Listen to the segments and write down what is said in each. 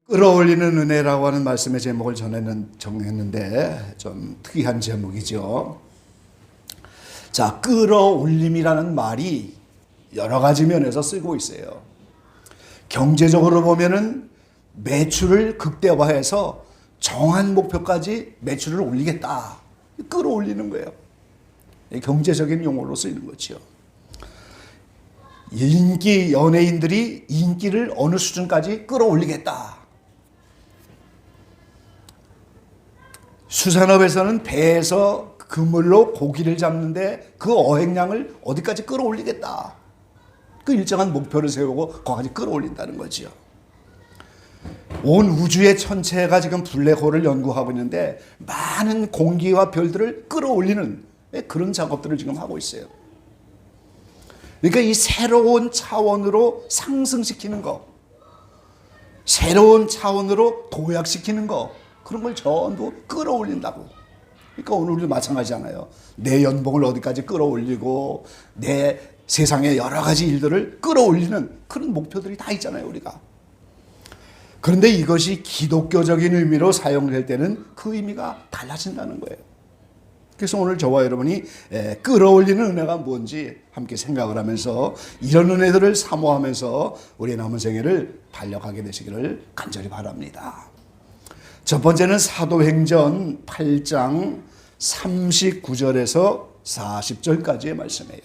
끌어올리는 은혜라고 하는 말씀의 제목을 정했는데 좀 특이한 제목이죠. 자, 끌어올림이라는 말이 여러 가지 면에서 쓰고 있어요. 경제적으로 보면은 매출을 극대화해서 정한 목표까지 매출을 올리겠다. 끌어올리는 거예요. 경제적인 용어로 쓰이는 거죠. 인기 연예인들이 인기를 어느 수준까지 끌어올리겠다. 수산업에서는 배에서 그물로 고기를 잡는데 그 어획량을 어디까지 끌어올리겠다. 그 일정한 목표를 세우고 거기까지 끌어올린다는 거죠. 온 우주의 천체가 지금 블랙홀을 연구하고 있는데 많은 공기와 별들을 끌어올리는 그런 작업들을 지금 하고 있어요. 그러니까 이 새로운 차원으로 상승시키는 거, 새로운 차원으로 도약시키는 거, 그런 걸 전부 끌어올린다고. 그러니까 오늘 우리도 마찬가지잖아요. 내 연봉을 어디까지 끌어올리고 내 세상의 여러 가지 일들을 끌어올리는 그런 목표들이 다 있잖아요, 우리가. 그런데 이것이 기독교적인 의미로 사용될 때는 그 의미가 달라진다는 거예요. 그래서 오늘 저와 여러분이 끌어올리는 은혜가 뭔지 함께 생각을 하면서 이런 은혜들을 사모하면서 우리의 남은 생애를 달려가게 되시기를 간절히 바랍니다. 첫 번째는 사도행전 8장 39절에서 40절까지의 말씀이에요.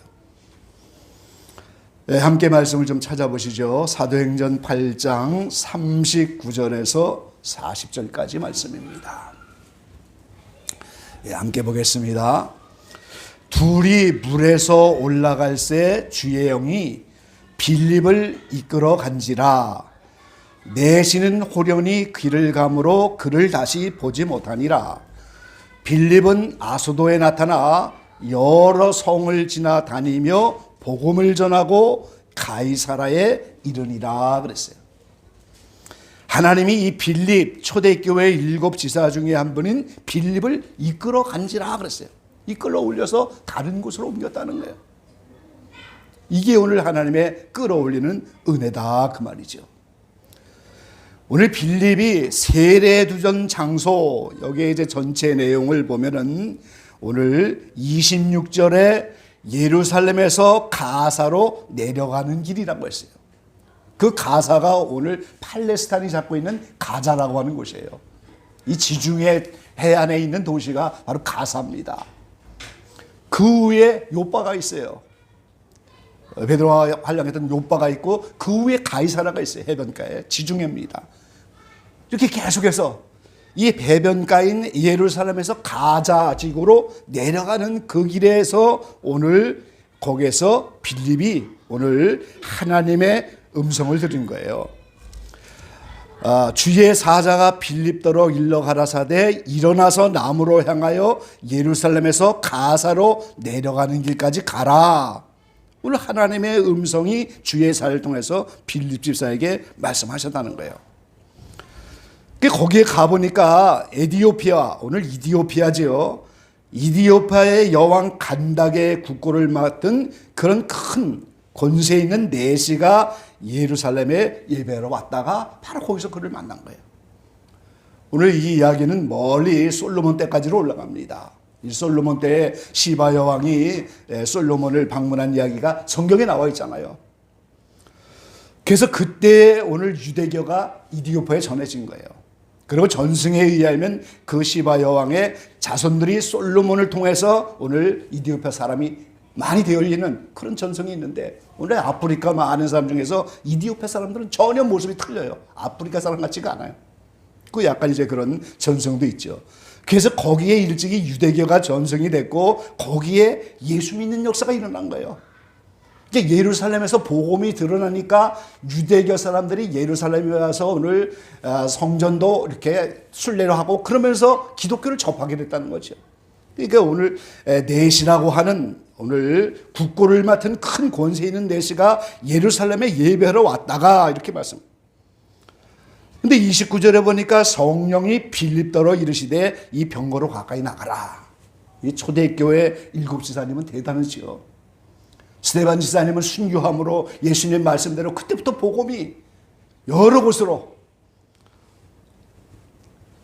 함께 말씀을 좀 찾아보시죠. 사도행전 8장 39절에서 40절까지 말씀입니다. 함께 보겠습니다. 둘이 물에서 올라갈새 주의 영이 빌립을 이끌어 간지라. 내시는 호련히 귀를 감으로 그를 다시 보지 못하니라. 빌립은 아소도에 나타나 여러 성을 지나 다니며 복음을 전하고 가이사라에 이르니라 그랬어요. 하나님이 이 빌립 초대교회 7 지사 중에 한 분인 빌립을 이끌어 간지라 그랬어요. 이끌어 올려서 다른 곳으로 옮겼다는 거예요. 이게 오늘 하나님의 끌어올리는 은혜다 그 말이죠. 오늘 빌립이 세례 두전 장소, 여기에 이제 전체 내용을 보면은 오늘 26절에 예루살렘에서 가사로 내려가는 길이라고 했어요. 그 가사가 오늘 팔레스타인이 잡고 있는 가자라고 하는 곳이에요. 이 지중해 해안에 있는 도시가 바로 가사입니다. 그 위에 요바가 있어요. 베드로가 활량했던 요바가 있고 그 위에 가이사라가 있어요. 해변가에 지중해입니다. 이렇게 계속해서 이 해변가인 예루살렘에서 가자 지구로 내려가는 그 길에서 오늘 거기에서 빌립이 오늘 하나님의 음성을 들은 거예요. 주의 사자가 빌립더러 일러 가라사대 일어나서 남으로 향하여 예루살렘에서 가사로 내려가는 길까지 가라. 오늘 하나님의 음성이 주의 사를 통해서 빌립 집사에게 말씀하셨다는 거예요. 거기에 가보니까 에디오피아, 오늘 이디오피아지요. 이디오피아의 여왕 간닥의 국고를 맡은 그런 큰 권세 있는 내시가 예루살렘에 예배하러 왔다가 바로 거기서 그를 만난 거예요. 오늘 이 이야기는 멀리 솔로몬 때까지로 올라갑니다. 이 솔로몬 때에 시바 여왕이 솔로몬을 방문한 이야기가 성경에 나와 있잖아요. 그래서 그때 오늘 유대교가 이디오피아에 전해진 거예요. 그리고 전승에 의하면 그 시바 여왕의 자손들이 솔로몬을 통해서 오늘 이디오피아 사람이 많이 되어있는 그런 전승이 있는데 오늘 아프리카 많은 사람 중에서 이디오피아 사람들은 전혀 모습이 틀려요. 아프리카 사람 같지가 않아요. 그 약간 이제 그런 전승도 있죠. 그래서 거기에 일찍이 유대교가 전승이 됐고 거기에 예수 믿는 역사가 일어난 거예요. 이제 예루살렘에서 복음이 드러나니까 유대교 사람들이 예루살렘에 와서 오늘 성전도 이렇게 순례를 하고 그러면서 기독교를 접하게 됐다는 거죠. 그러니까 오늘 내시라고 하는 오늘 국고를 맡은 큰 권세 있는 내시가 예루살렘에 예배하러 왔다가 이렇게 말씀. 근데 29절에 보니까 성령이 빌립더러 이르시되 이 병거로 가까이 나가라. 이 초대교회 7 지사님은 대단하지요. 스데반 지사님은 순교함으로 예수님 말씀대로 그때부터 복음이 여러 곳으로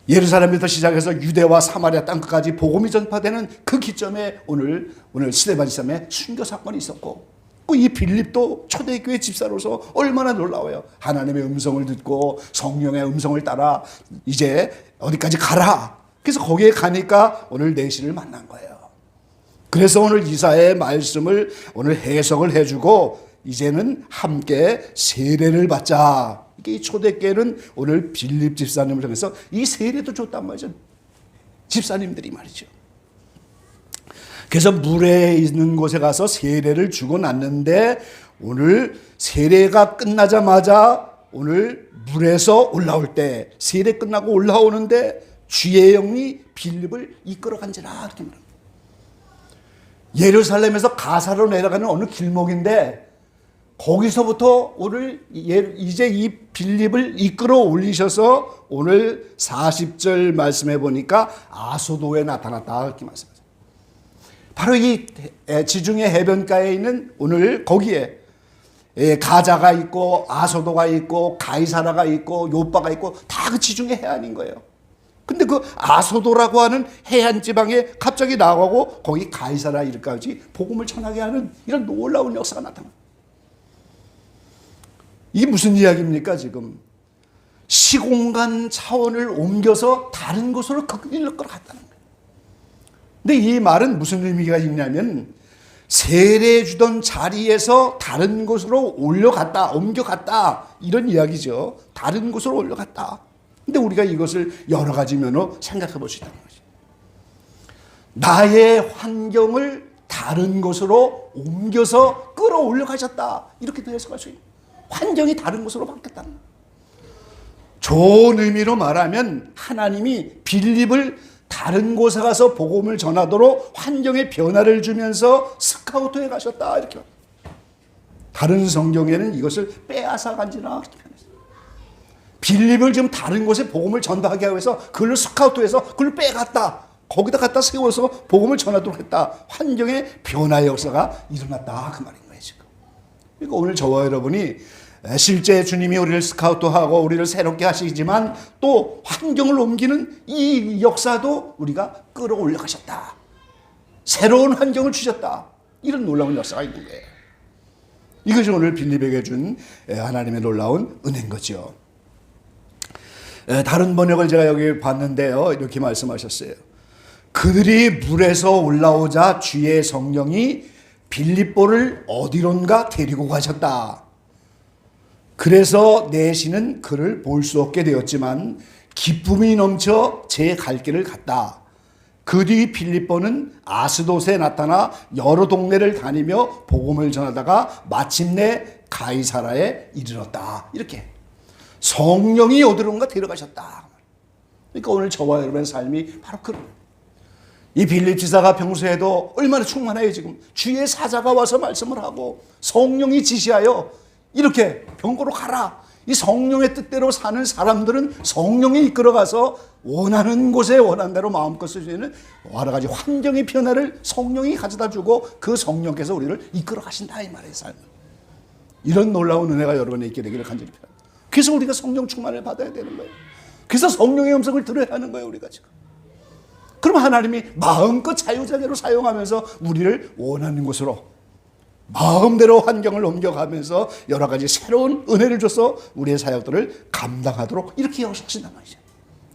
예루살렘부터 시작해서 유대와 사마리아 땅끝까지 복음이 전파되는 그 기점에 오늘 스데반 집사의 순교 사건이 있었고, 이 빌립도 초대교회 집사로서 얼마나 놀라워요. 하나님의 음성을 듣고 성령의 음성을 따라 이제 어디까지 가라. 그래서 거기에 가니까 오늘 내시를 만난 거예요. 그래서 오늘 이사의 말씀을 오늘 해석을 해주고 이제는 함께 세례를 받자. 이게 이 초대교회는 오늘 빌립 집사님을 통해서 이 세례도 줬단 말이죠. 집사님들이 말이죠. 그래서 물에 있는 곳에 가서 세례를 주고 났는데 오늘 세례가 끝나자마자 오늘 물에서 올라올 때 세례 끝나고 올라오는데 주의 영이 빌립을 이끌어 간지라 이렇게 말합니다. 예루살렘에서 가사로 내려가는 어느 길목인데 거기서부터 오늘 이제 이 빌립을 이끌어 올리셔서 오늘 40절 말씀해 보니까 아소도에 나타났다 이렇게 말씀하세요. 바로 이 지중해 해변가에 있는 오늘 거기에 가자가 있고 아소도가 있고 가이사라가 있고 요빠가 있고 다 그 지중해 해안인 거예요. 근데 그 아소도라고 하는 해안 지방에 갑자기 나가고 거기 가이사라 이름까지 복음을 전하게 하는 이런 놀라운 역사가 나타납니다. 이게 무슨 이야기입니까? 지금 시공간 차원을 옮겨서 다른 곳으로 그 길로 끌어갔다는 거예요. 근데 이 말은 무슨 의미가 있냐면 세례 주던 자리에서 다른 곳으로 옮겨갔다 이런 이야기죠. 다른 곳으로 올려갔다. 근데 우리가 이것을 여러 가지 면으로 생각해 볼 수 있다는 거죠. 나의 환경을 다른 곳으로 옮겨서 끌어올려 가셨다. 이렇게도 해석할 수 있는 환경이 다른 곳으로 바뀌었다는 거예요. 좋은 의미로 말하면 하나님이 빌립을 다른 곳에 가서 복음을 전하도록 환경에 변화를 주면서 스카우트해 가셨다. 이렇게 말합니다. 다른 성경에는 이것을 빼앗아 간지라 이렇게 표현했어요. 빌립을 지금 다른 곳에 복음을 전하게 하기 위해서 그걸 스카우트해서 그걸 빼갔다. 거기다 갖다 세워서 복음을 전하도록 했다. 환경의 변화의 역사가 일어났다. 그 말인 거예요 지금. 그러니까 오늘 저와 여러분이 실제 주님이 우리를 스카우트하고 우리를 새롭게 하시지만 또 환경을 옮기는 이 역사도 우리가 끌어올려 가셨다. 새로운 환경을 주셨다. 이런 놀라운 역사가 있는 거예요. 이것이 오늘 빌립에게 준 하나님의 놀라운 은혜인 거죠. 다른 번역을 제가 여기 봤는데요. 이렇게 말씀하셨어요. 그들이 물에서 올라오자 주의 성령이 빌립보를 어디론가 데리고 가셨다. 그래서 내시는 그를 볼 수 없게 되었지만 기쁨이 넘쳐 제 갈 길을 갔다. 그 뒤 빌립보는 아스돗에 나타나 여러 동네를 다니며 복음을 전하다가 마침내 가이사라에 이르렀다. 이렇게 성령이 어디론가 데려가셨다. 그러니까 오늘 저와 여러분의 삶이 바로 그런 이 빌립 지사가 평소에도 얼마나 충만해요. 지금 주의 사자가 와서 말씀을 하고 성령이 지시하여 이렇게 병고로 가라. 이 성령의 뜻대로 사는 사람들은 성령이 이끌어가서 원하는 곳에 원하는 대로 마음껏 쓸 수 있는 여러 가지 환경의 변화를 성령이 가져다 주고 그 성령께서 우리를 이끌어 가신다 이 말이에요. 삶을. 이런 놀라운 은혜가 여러분에 있게 되기를 간절히 바랍니다. 그래서 우리가 성령 충만을 받아야 되는 거예요. 그래서 성령의 음성을 들어야 하는 거예요. 우리가 지금. 그럼 하나님이 마음껏 자유자재로 사용하면서 우리를 원하는 곳으로 마음대로 환경을 옮겨가면서 여러 가지 새로운 은혜를 줘서 우리의 사역들을 감당하도록 이렇게 하신단 말이죠.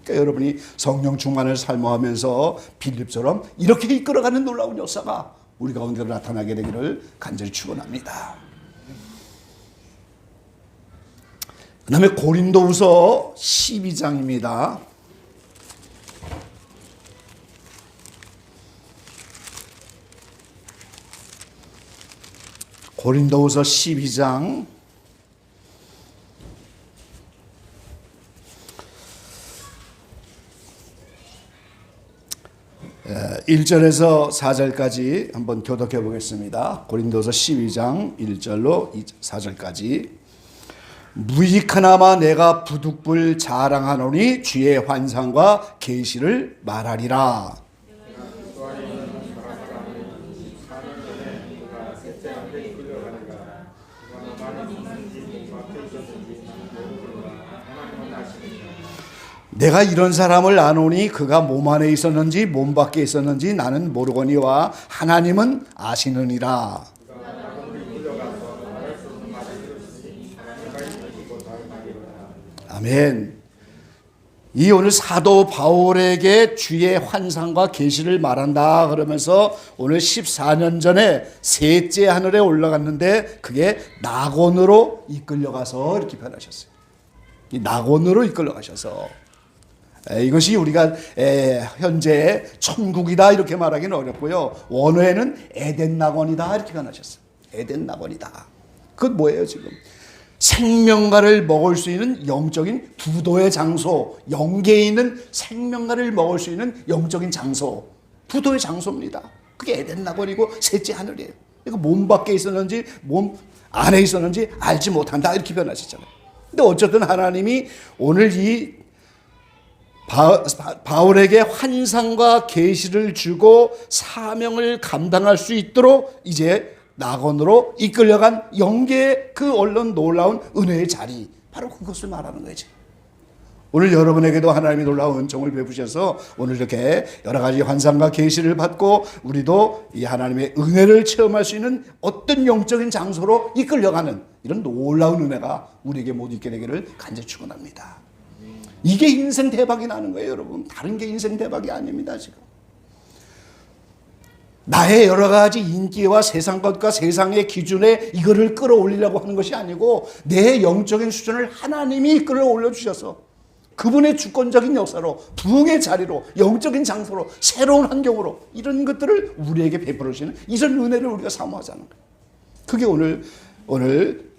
그러니까 여러분이 성령 충만을 삶아하면서 빌립처럼 이렇게 이끌어가는 놀라운 역사가 우리 가운데 나타나게 되기를 간절히 축원합니다. 그 다음에 고린도후서 12장입니다. 고린도후서 12장 1절에서 4절까지 한번 교독해 보겠습니다. 고린도서 12장 1절로 4절까지 무익하나마 내가 부득불 자랑하노니 주의 환상과 계시를 말하리라. 내가 이런 사람을 아노니 그가 몸 안에 있었는지 몸 밖에 있었는지 나는 모르거니와 하나님은 아시느니라. 아멘. 이 오늘 사도 바울에게 주의 환상과 계시를 말한다 그러면서 오늘 14년 전에 셋째 하늘에 올라갔는데 그게 낙원으로 이끌려가서 이렇게 표현하셨어요. 이 낙원으로 이끌려가셔서 이것이 우리가 현재 천국이다 이렇게 말하기는 어렵고요. 원어에는 에덴 낙원이다 이렇게 표현하셨어요. 에덴 낙원이다. 그건 뭐예요 지금? 생명과를 먹을 수 있는 영적인 부도의 장소, 영계에 있는 생명과를 먹을 수 있는 영적인 장소, 부도의 장소입니다. 그게 에덴 낙원이고 셋째 하늘이에요. 그러니까 몸 밖에 있었는지 몸 안에 있었는지 알지 못한다 이렇게 표현하셨잖아요. 근데 어쨌든 하나님이 오늘 이 바울에게 환상과 계시를 주고 사명을 감당할 수 있도록 이제 낙원으로 이끌려간 영계의 그 얼른 놀라운 은혜의 자리, 바로 그것을 말하는 거지. 오늘 여러분에게도 하나님이 놀라운 은총을 베푸셔서 오늘 이렇게 여러 가지 환상과 계시를 받고 우리도 이 하나님의 은혜를 체험할 수 있는 어떤 영적인 장소로 이끌려가는 이런 놀라운 은혜가 우리에게 모두 있게 되기를 간절히 축원합니다. 이게 인생 대박이 나는 거예요, 여러분. 다른 게 인생 대박이 아닙니다, 지금. 나의 여러 가지 인기와 세상 것과 세상의 기준에 이거를 끌어올리려고 하는 것이 아니고 내 영적인 수준을 하나님이 끌어올려 주셔서 그분의 주권적인 역사로 부흥의 자리로 영적인 장소로 새로운 환경으로 이런 것들을 우리에게 베풀어 주시는 이런 은혜를 우리가 사모하자는 거예요. 그게 오늘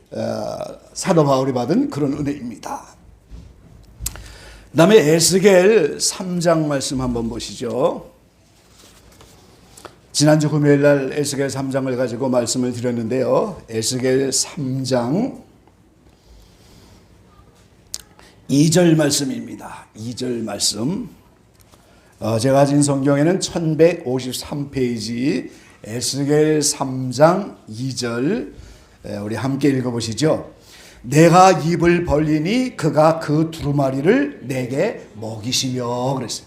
사도 바울이 받은 그런 은혜입니다. 그 다음에 에스겔 3장 말씀 한번 보시죠. 지난주 금요일날 에스겔 3장을 가지고 말씀을 드렸는데요. 에스겔 3장 2절 말씀입니다. 2절 말씀. 제가 가진 성경에는 1153페이지 에스겔 3장 2절 우리 함께 읽어보시죠. 내가 입을 벌리니 그가 그 두루마리를 내게 먹이시며 그랬어요.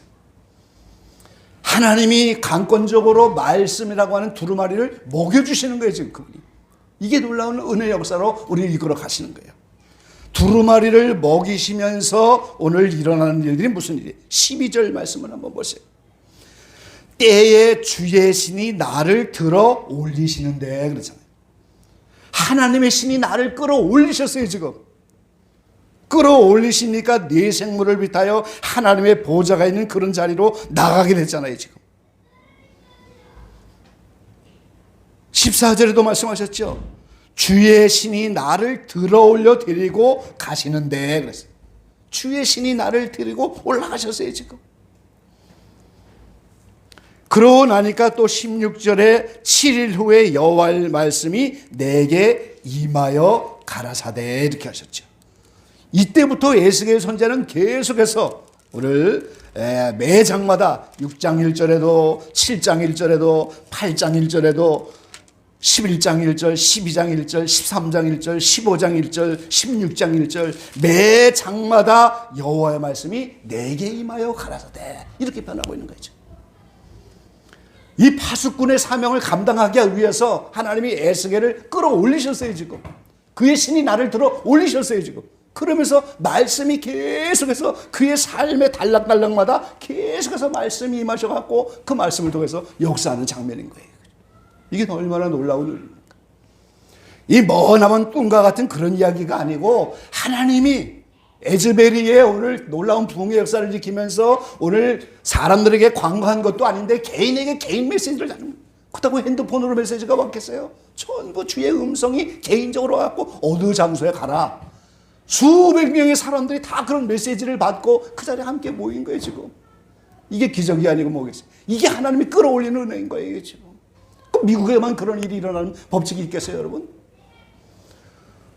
하나님이 강권적으로 말씀이라고 하는 두루마리를 먹여주시는 거예요, 지금 그분이. 이게 놀라운 은혜의 역사로 우리를 이끌어 가시는 거예요. 두루마리를 먹이시면서 오늘 일어나는 일들이 무슨 일이에요? 12절 말씀을 한번 보세요. 때에 주의 신이 나를 들어 올리시는데 그러잖아요. 하나님의 신이 나를 끌어올리셨어요, 지금. 끌어올리시니까 네 생물을 비타여 하나님의 보좌가 있는 그런 자리로 나가게 됐잖아요, 지금. 14절에도 말씀하셨죠. 주의 신이 나를 들어올려 데리고 가시는데 그랬어요. 주의 신이 나를 데리고 올라가셨어요, 지금. 그러고 나니까 또 16절에 7일 후에 여호와의 말씀이 내게 임하여 가라사대 이렇게 하셨죠. 이때부터 에스겔 선지자는 계속해서 오늘 매 장마다 6장 1절에도 7장 1절에도 8장 1절에도 11장 1절, 12장 1절, 13장 1절, 15장 1절, 16장 1절 매 장마다 여호와의 말씀이 내게 임하여 가라사대 이렇게 변하고 있는 거죠. 이 파수꾼의 사명을 감당하기 위해서 하나님이 에스겔을 끌어올리셨어요, 지금. 그의 신이 나를 들어 올리셨어요, 지금. 그러면서 말씀이 계속해서 그의 삶의 단락단락마다 계속해서 말씀이 임하셔갖고 그 말씀을 통해서 역사하는 장면인 거예요. 이게 얼마나 놀라운 일입니까? 이 머나먼 꿈과 같은 그런 이야기가 아니고 하나님이 에즈베리의 오늘 놀라운 부흥의 역사를 지키면서 오늘 사람들에게 광고한 것도 아닌데 개인에게 개인 메시지를 나누는 거예요. 그렇다고 핸드폰으로 메시지가 왔겠어요? 전부 주의 음성이 개인적으로 와갖고 어느 장소에 가라. 수백 명의 사람들이 다 그런 메시지를 받고 그 자리에 함께 모인 거예요, 지금. 이게 기적이 아니고 뭐겠어요? 이게 하나님이 끌어올리는 은혜인 거예요, 지금. 그럼 미국에만 그런 일이 일어나는 법칙이 있겠어요, 여러분?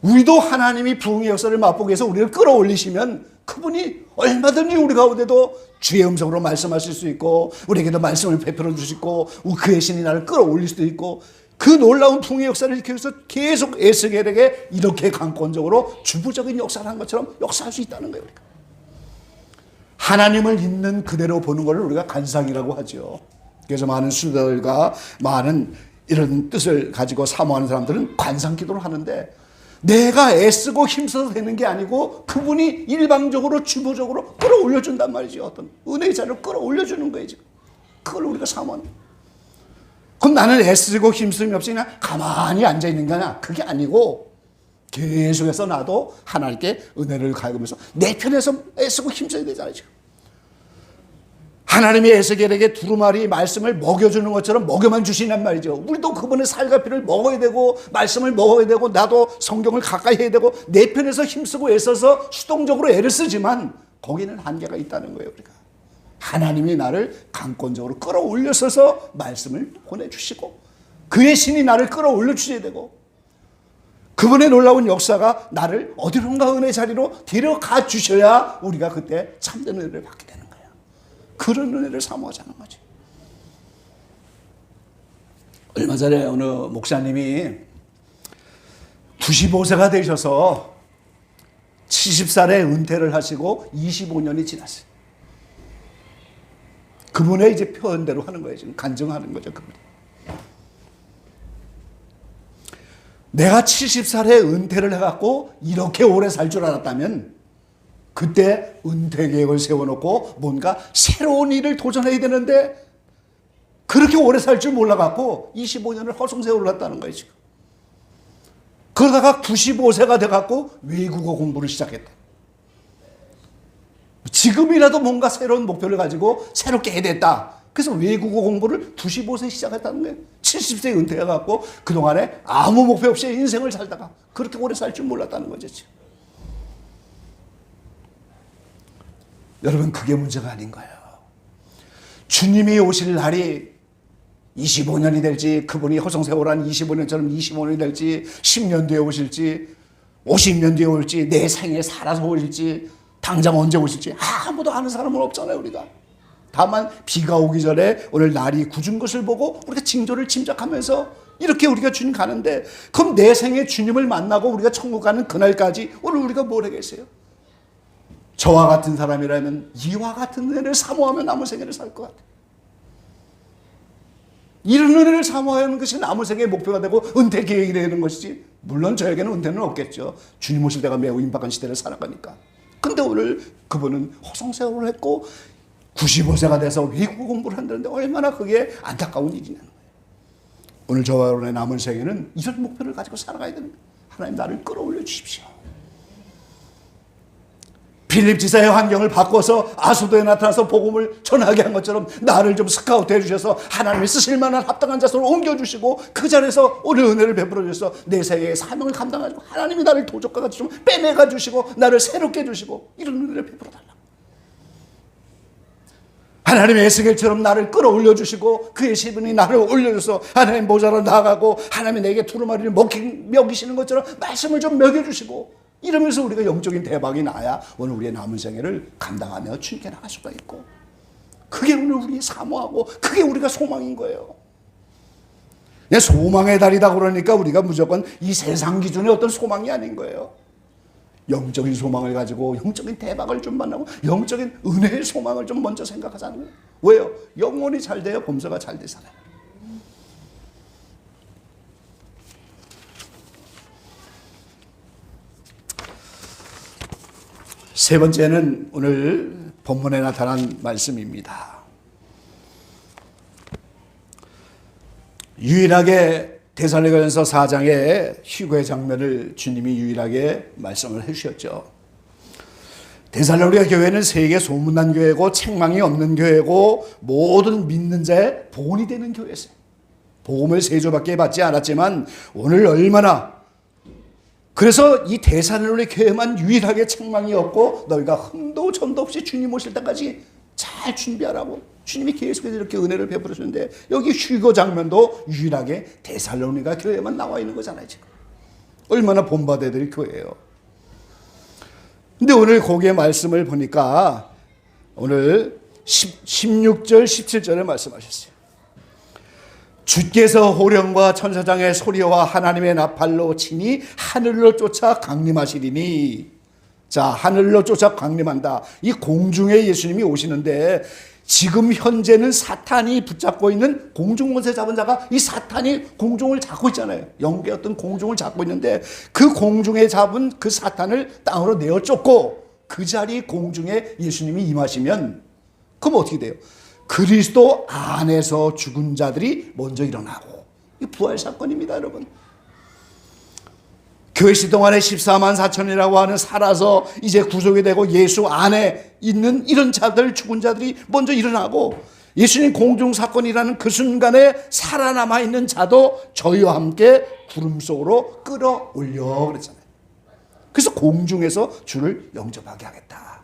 우리도 하나님이 부흥의 역사를 맛보기 위해서 우리를 끌어올리시면 그분이 얼마든지 우리 가운데도 주의 음성으로 말씀하실 수 있고 우리에게도 말씀을 베풀어 주시고 그의 신이 나를 끌어올릴 수도 있고 그 놀라운 부흥의 역사를 지켜서 계속 에스겔에게 이렇게 강권적으로 주부적인 역사를 한 것처럼 역사할 수 있다는 거예요. 우리가. 하나님을 있는 그대로 보는 걸 우리가 간상이라고 하죠. 그래서 많은 수도들과 많은 이런 뜻을 가지고 사모하는 사람들은 관상 기도를 하는데, 내가 애쓰고 힘써서 되는 게 아니고 그분이 일방적으로 주도적으로 끌어올려준단 말이죠. 어떤 은혜의 자리를 끌어올려주는 거예요. 지금 그걸 우리가 사모하는 거예요. 그럼 나는 애쓰고 힘쓰기 없이 그냥 가만히 앉아있는 거냐? 그게 아니고 계속해서 나도 하나님께 은혜를 가하면서 내 편에서 애쓰고 힘써야 되잖아요. 지금 하나님이 에스겔에게 두루마리 말씀을 먹여주는 것처럼 먹여만 주시란 말이죠. 우리도 그분의 살과 피를 먹어야 되고 말씀을 먹어야 되고 나도 성경을 가까이 해야 되고 내 편에서 힘쓰고 애써서 수동적으로 애를 쓰지만 거기는 한계가 있다는 거예요. 우리가 하나님이 나를 강권적으로 끌어올려서서 말씀을 보내주시고 그의 신이 나를 끌어올려 주셔야 되고 그분의 놀라운 역사가 나를 어디론가 은혜 자리로 데려가 주셔야 우리가 그때 참된 은혜를 받게 되는 거예요. 그런 은혜를 사모하자는 거지. 얼마 전에 어느 목사님이 95세가 되셔서 70살에 은퇴를 하시고 25년이 지났어요. 그분의 이제 표현대로 하는 거예요. 지금 간증하는 거죠. 그분이. 내가 70살에 은퇴를 해갖고 이렇게 오래 살 줄 알았다면 그때 은퇴 계획을 세워놓고 뭔가 새로운 일을 도전해야 되는데 그렇게 오래 살 줄 몰라갖고 25년을 허송세월을 했다는 거예요. 지금. 그러다가 95세가 돼갖고 외국어 공부를 시작했다. 지금이라도 뭔가 새로운 목표를 가지고 새롭게 해야 됐다. 그래서 외국어 공부를 95세 시작했다는 거예요. 70세 은퇴해갖고 그동안에 아무 목표 없이 인생을 살다가 그렇게 오래 살 줄 몰랐다는 거죠. 지금. 여러분, 그게 문제가 아닌 거예요. 주님이 오실 날이 25년이 될지, 그분이 허송세월한 25년처럼 25년이 될지, 10년 뒤에 오실지, 50년 뒤에 올지, 내 생에 살아서 오실지, 당장 언제 오실지 아무도 아는 사람은 없잖아요. 우리가. 다만 비가 오기 전에 오늘 날이 굳은 것을 보고 우리가 징조를 짐작하면서 이렇게 우리가 주님 가는데, 그럼 내 생에 주님을 만나고 우리가 천국 가는 그날까지 오늘 우리가 뭘 하겠어요? 저와 같은 사람이라면 이와 같은 은혜를 사모하며 남은 생애를 살 것 같아요. 이런 은혜를 사모하는 것이 남은 생애의 목표가 되고 은퇴 계획이 되는 것이지, 물론 저에게는 은퇴는 없겠죠. 주님 오실 때가 매우 임박한 시대를 살아가니까. 근데 오늘 그분은 허송세월을 했고 95세가 돼서 외국어 공부를 한다는데 얼마나 그게 안타까운 일이냐는 거예요. 오늘 저와 여러분의 남은 생애는 이런 목표를 가지고 살아가야 됩니다. 하나님 나를 끌어올려 주십시오. 필립 지사의 환경을 바꿔서 아수도에 나타나서 복음을 전하게 한 것처럼 나를 좀 스카우트 해주셔서 하나님이 쓰실 만한 합당한 자손을 옮겨주시고 그 자리에서 오늘 은혜를 베풀어 주셔서 내 생애의 사명을 감당하고 하나님이 나를 도적과 같이 좀 빼내가 주시고 나를 새롭게 해주시고 이런 은혜를 베풀어 달라. 하나님의 에스겔처럼 나를 끌어올려 주시고 그의 신분이 나를 올려줘서 하나님 보좌로 나아가고 하나님이 내게 두루마리를 먹이시는 것처럼 말씀을 좀 먹여주시고 이러면서 우리가 영적인 대박이 나야 오늘 우리의 남은 생애를 감당하며 주님께 나갈 수가 있고, 그게 오늘 우리의 사모하고 그게 우리가 소망인 거예요. 소망의 달이다 그러니까 우리가 무조건 이 세상 기준의 어떤 소망이 아닌 거예요. 영적인 소망을 가지고 영적인 대박을 좀 만나고 영적인 은혜의 소망을 좀 먼저 생각하자는 거예요. 왜요? 영혼이 잘 돼야 범사가 잘 되잖아요. 세 번째는 오늘 본문에 나타난 말씀입니다. 유일하게 데살로니가전서 4장의 휴거의 장면을 주님이 유일하게 말씀을 해주셨죠. 데살로니가 교회는 세계 소문난 교회고 책망이 없는 교회고 모든 믿는 자의 본이 되는 교회였어요. 복음을 세조밖에 받지 않았지만 오늘 얼마나, 그래서 이 데살로니가 교회만 유일하게 책망이 없고 너희가 흠도 점도 없이 주님 오실 때까지 잘 준비하라고 주님이 계속해서 이렇게 은혜를 베풀어 주는데, 여기 휴거 장면도 유일하게 데살로니가 교회만 나와 있는 거잖아요. 지금 얼마나 본받아야 될 교회예요. 근데 오늘 거기에 말씀을 보니까 오늘 16절 17절에 말씀하셨어요. 주께서 호령과 천사장의 소리와 하나님의 나팔로 치니 하늘로 쫓아 강림하시리니, 자, 하늘로 쫓아 강림한다. 이 공중에 예수님이 오시는데 지금 현재는 사탄이 붙잡고 있는 공중권세 잡은 자가 이 사탄이 공중을 잡고 있잖아요. 영계 어떤 공중을 잡고 있는데 그 공중에 잡은 그 사탄을 땅으로 내어 쫓고 그 자리 공중에 예수님이 임하시면 그럼 어떻게 돼요? 그리스도 안에서 죽은 자들이 먼저 일어나고, 이 부활 사건입니다, 여러분. 교회 시 동안에 14만 4천이라고 하는 살아서 이제 구속이 되고 예수 안에 있는 이런 자들, 죽은 자들이 먼저 일어나고, 예수님 공중 사건이라는 그 순간에 살아남아 있는 자도 저희와 함께 구름 속으로 끌어올려 그랬잖아요. 그래서 공중에서 주를 영접하게 하겠다.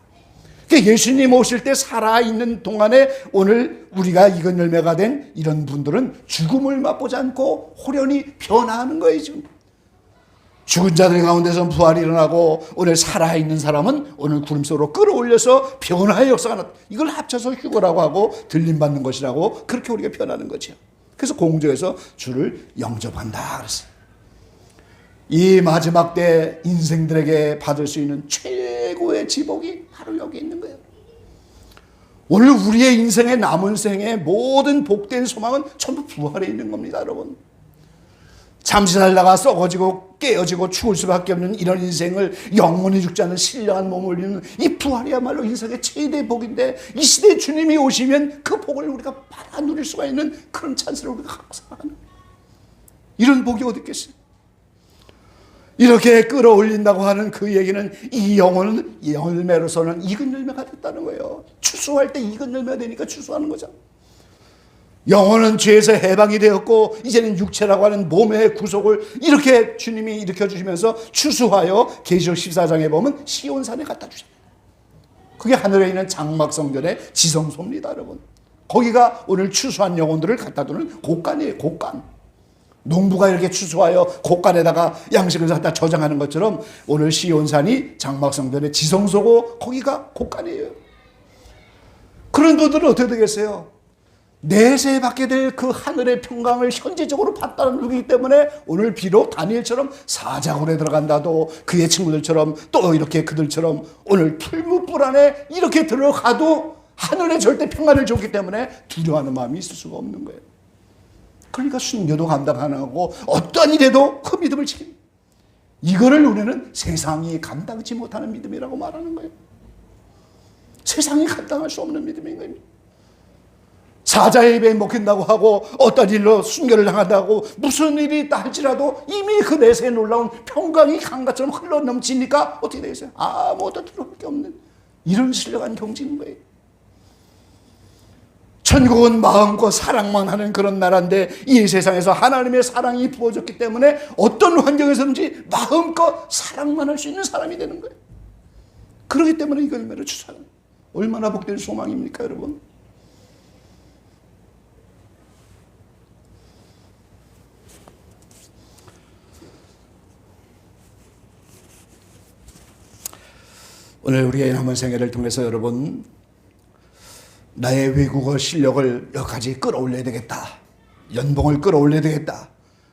그러니까 예수님 오실 때 살아있는 동안에 오늘 우리가 익은 열매가 된 이런 분들은 죽음을 맛보지 않고 호련히 변화하는 거예요, 지금. 죽은 자들 가운데서 부활이 일어나고 오늘 살아있는 사람은 오늘 구름 속으로 끌어올려서 변화의 역사가 나타. 이걸 합쳐서 휴거라고 하고 들림받는 것이라고 그렇게 우리가 변하는 거죠. 그래서 공중에서 주를 영접한다 그랬어요. 이 마지막 때 인생들에게 받을 수 있는 최고의 지복이 바로 여기 있는 거예요. 오늘 우리의 인생의 남은 생의 모든 복된 소망은 전부 부활에 있는 겁니다, 여러분. 잠시 살다가 썩어지고 깨어지고 죽을 수밖에 없는 이런 인생을 영원히 죽지 않는 신령한 몸을 입는 이 부활이야말로 인생의 최대 복인데, 이 시대에 주님이 오시면 그 복을 우리가 받아 누릴 수가 있는 그런 찬스를 우리가 갖고 살아가는, 이런 복이 어디 있겠어요? 이렇게 끌어올린다고 하는 그 얘기는 이 영혼은 열매로서는 익은 열매가 됐다는 거예요. 추수할 때 익은 열매가 되니까 추수하는 거죠. 영혼은 죄에서 해방이 되었고 이제는 육체라고 하는 몸의 구속을 이렇게 주님이 일으켜주시면서 추수하여 계시록 14장에 보면 시온산에 갖다 주잖아요. 그게 하늘에 있는 장막성전의 지성소입니다, 여러분. 거기가 오늘 추수한 영혼들을 갖다 두는 곳간이에요, 곳간. 농부가 이렇게 추수하여 곳간에다가 양식을 갖다 저장하는 것처럼 오늘 시온산이 장막성전의 지성소고 거기가 곳간이에요. 그런 분들은 어떻게 되겠어요? 내세 받게 될 그 하늘의 평강을 현재적으로 받다는 누구이기 때문에 오늘 비록 다니엘처럼 사자굴에 들어간다도 그의 친구들처럼 또 이렇게 그들처럼 오늘 풀무불 안에 이렇게 들어가도 하늘의 절대 평안을 줬기 때문에 두려워하는 마음이 있을 수가 없는 거예요. 그러니까 순교도 감당하고 어떤 일에도 그 믿음을 지킵니다. 이거를 우리는 세상이 감당치 못하는 믿음이라고 말하는 거예요. 세상이 감당할 수 없는 믿음인 거예요. 사자의 입에 먹힌다고 하고 어떤 일로 순교를 당한다고 무슨 일이 있다 할지라도 이미 그 내세에 놀라운 평강이 강가처럼 흘러넘치니까 어떻게 되겠어요? 아무것도 들어올 게 없는 이런 신령한 경지인 거예요. 천국은 마음과 사랑만 하는 그런 나라인데 이 세상에서 하나님의 사랑이 부어졌기 때문에 어떤 환경에서든지 마음껏 사랑만 할 수 있는 사람이 되는 거예요. 그렇기 때문에 이걸 매로 추수하는, 얼마나 복된 소망입니까, 여러분? 오늘 우리의 남은 생애를 통해서 여러분, 나의 외국어 실력을 여기까지 끌어올려야 되겠다. 연봉을 끌어올려야 되겠다.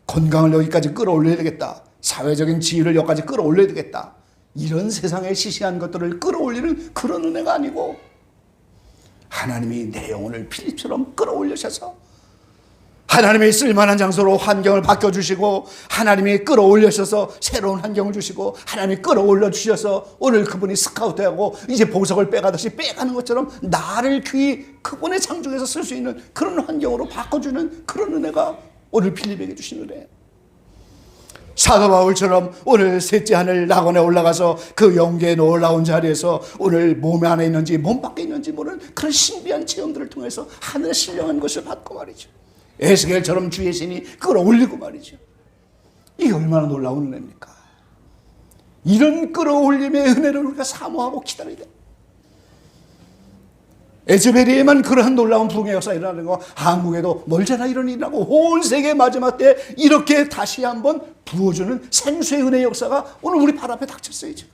건강을 여기까지 끌어올려야 되겠다. 사회적인 지위를 여기까지 끌어올려야 되겠다. 이런 세상에 시시한 것들을 끌어올리는 그런 은혜가 아니고 하나님이 내 영혼을 필립처럼 끌어올리셔서 하나님이 쓸만한 장소로 환경을 바꿔주시고 하나님이 끌어올려셔서 새로운 환경을 주시고 하나님이 끌어올려 주셔서 오늘 그분이 스카우트하고 이제 보석을 빼가듯이 빼가는 것처럼 나를 귀히 그분의 창조에서 쓸 수 있는 그런 환경으로 바꿔주는 그런 은혜가 오늘 필립에게 주신 은혜예요. 사도 바울처럼 오늘 셋째 하늘 낙원에 올라가서 그 영계의 놀라운 자리에서 오늘 몸 안에 있는지 몸 밖에 있는지 모르는 그런 신비한 체험들을 통해서 하늘의 신령한 것을 받고 말이죠. 에스겔처럼 주의 신이 끌어올리고 말이죠. 이게 얼마나 놀라운 은혜입니까? 이런 끌어올림의 은혜를 우리가 사모하고 기다려야 돼. 에즈베리에만 그러한 놀라운 부흥의 역사가 일어나는 거, 한국에도 멀잖아 이런 일이 나고 온 세계 마지막 때 이렇게 다시 한번 부어주는 생수의 은혜의 역사가 오늘 우리 발 앞에 닥쳤어요. 지금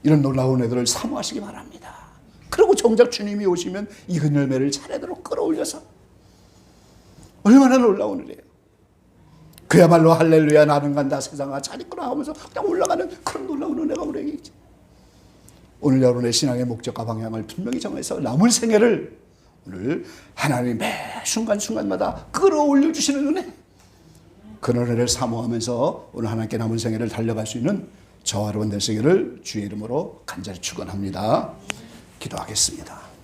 이런 놀라운 은혜들을 사모하시기 바랍니다. 그리고 정작 주님이 오시면 익은 열매를 차례대로 끌어올려서 얼마나 놀라운 은혜예요. 그야말로 할렐루야 나는 간다 세상아 잘 있구나 하면서 그냥 올라가는 그런 놀라운 은혜가 우리에게 있지. 오늘 여러분의 신앙의 목적과 방향을 분명히 정해서 남은 생애를 오늘 하나님 매 순간순간마다 끌어올려 주시는 은혜, 그런 은혜를 사모하면서 오늘 하나님께 남은 생애를 달려갈 수 있는 저와 여러분 되시기를 주의 이름으로 간절히 축원합니다. 기도하겠습니다.